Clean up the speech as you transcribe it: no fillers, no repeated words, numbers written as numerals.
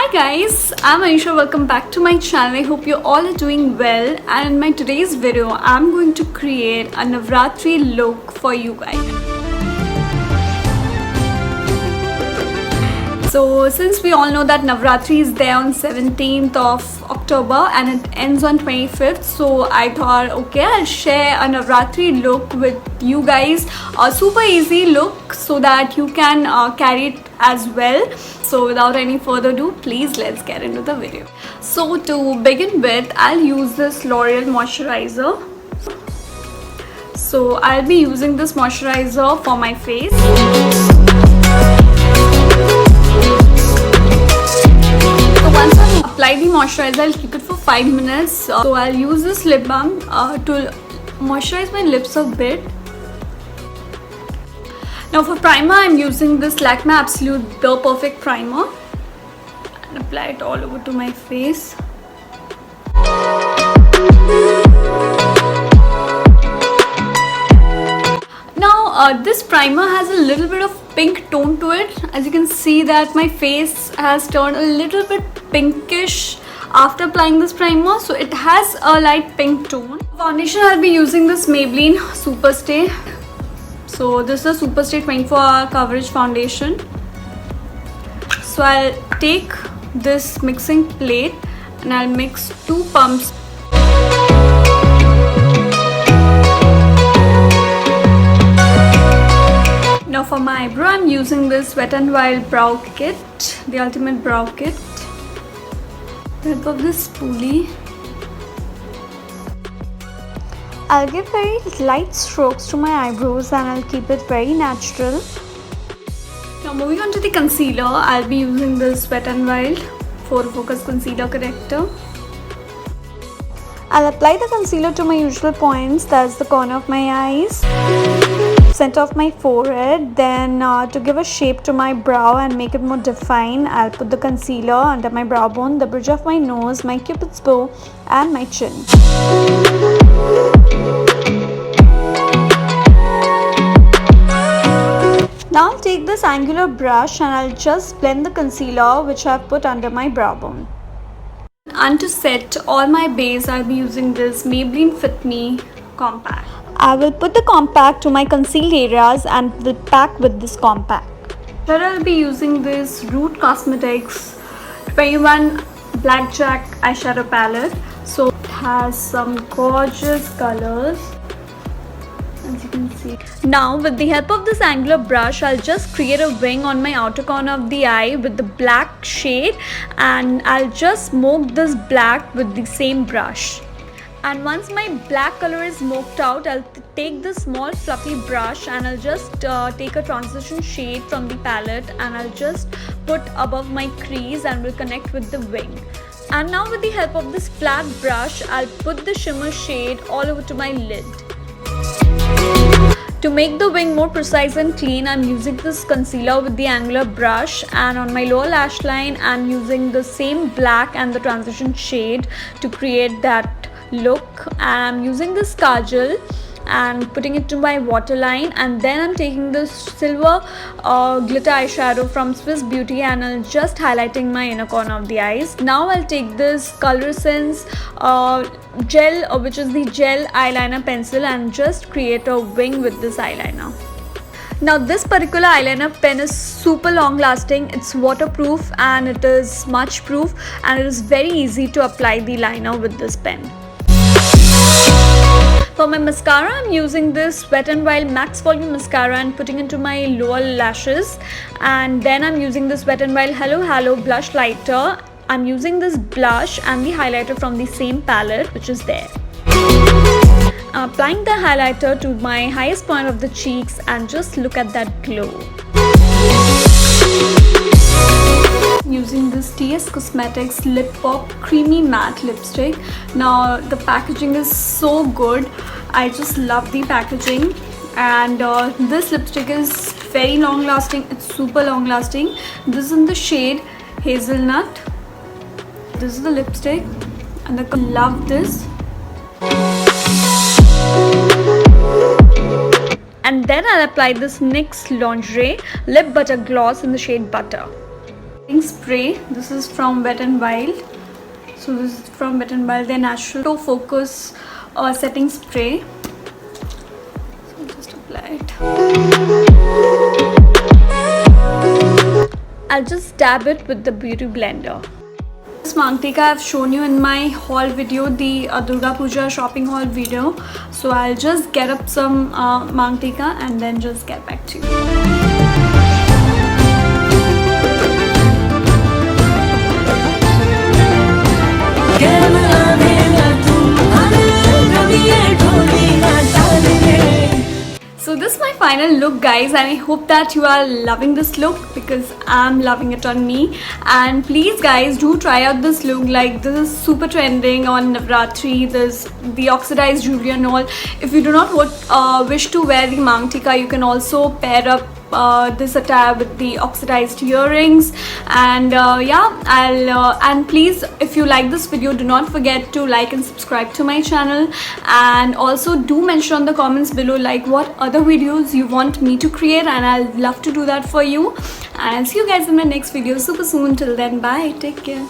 Hi guys, I'm Anisha. Welcome back to my channel. I hope you all are doing well, and in my today's video I'm going to create a Navratri look for you guys. So since we all know that Navratri is there on 17th of October and it ends on 25th, so I thought okay, I'll share a Navratri look with you guys, a super easy look so that you can carry it as well. So without any further ado, please let's get into the video. So to begin with, I'll use this L'Oreal moisturizer. So I'll be using this moisturizer for my face. Once I apply the moisturizer, I'll keep it for 5 minutes. So I'll use this lip balm to moisturize my lips a bit. Now for primer, I'm using this Lakmé Absolute The Perfect Primer and apply it all over to my face. Now this primer has a little bit of pink tone to it. As you can see that my face has turned a little bit pinkish after applying this primer, so it has a light pink tone. Foundation, I'll be using this Maybelline Super Stay. So this is a Super Stay 24-hour coverage foundation. So I'll take this mixing plate and I'll mix 2 pumps. Now for my eyebrow, I'm using this Wet n Wild Brow Kit, the Ultimate Brow Kit. The help of this spoolie, I'll give very light strokes to my eyebrows and I'll keep it very natural. Now moving on to the concealer, I'll be using this Wet n Wild Focus Concealer Corrector. I'll apply the concealer to my usual points, that's the corner of my eyes, center of my forehead. Then to give a shape to my brow and make it more defined, I'll put the concealer under my brow bone, the bridge of my nose, my cupid's bow and my chin. Now I'll take this angular brush and I'll just blend the concealer which I've put under my brow bone. And to set all my base, I'll be using this Maybelline Fit Me Compact. I will put the compact to my concealed areas and will pack with this compact. Here I'll be using this Root Cosmetics 21 Blackjack eyeshadow palette. So it has some gorgeous colors, as you can see. Now with the help of this angular brush, I'll just create a wing on my outer corner of the eye with the black shade, and I'll just smoke this black with the same brush. And once my black color is smoked out, I'll take this small fluffy brush and I'll just take a transition shade from the palette and I'll just put above my crease and will connect with the wing. And now with the help of this flat brush, I'll put the shimmer shade all over to my lid. To make the wing more precise and clean, I'm using this concealer with the angular brush, and on my lower lash line I'm using the same black and the transition shade to create that look. And I'm using this kajal and putting it to my waterline, and then I'm taking this silver glitter eyeshadow from Swiss Beauty and I'm just highlighting my inner corner of the eyes. Now I'll take this Coloressence gel, which is the gel eyeliner pencil, and just create a wing with this eyeliner. Now this particular eyeliner pen is super long lasting, it's waterproof and it is smudge proof, and it is very easy to apply the liner with this pen. For my mascara, I'm using this Wet n Wild Max Volume Mascara and putting into my lower lashes, and then I'm using this Wet n Wild HelloHalo BlushLighter. I'm using this blush and the highlighter from the same palette which is there. I'm applying the highlighter to my highest point of the cheeks and just look at that glow. Using this TS Cosmetics Lip Pop Creamy Matte Lipstick. Now the packaging is so good. I just love the packaging, and this lipstick is very long lasting. It's super long lasting. This is in the shade Hazelnut. This is the lipstick and I love this. And then I'll apply this NYX Lingerie Lip Butter Gloss in the shade Butter. Spray. This is from Wet n Wild. So this is from Wet n Wild, their natural focus setting spray. So just apply it. I'll just dab it with the beauty blender. This Mangtika I've shown you in my haul video, the Durga Puja shopping haul video. So I'll just get up some Mangtika and then just get back to you. So this is my final look, guys, and I hope that you are loving this look because I'm loving it on me. And please guys, do try out this look. Like, this is super trending on Navratri. There's the oxidized jewelry and all. If you do not wish to wear the Mangtika, you can also pair up this attire with the oxidized earrings. And and please, if you like this video, do not forget to like and subscribe to my channel, and also do mention on the comments below like what other videos you want me to create, and I'll love to do that for you. And I'll see you guys in my next video super soon. Till then, bye, take care.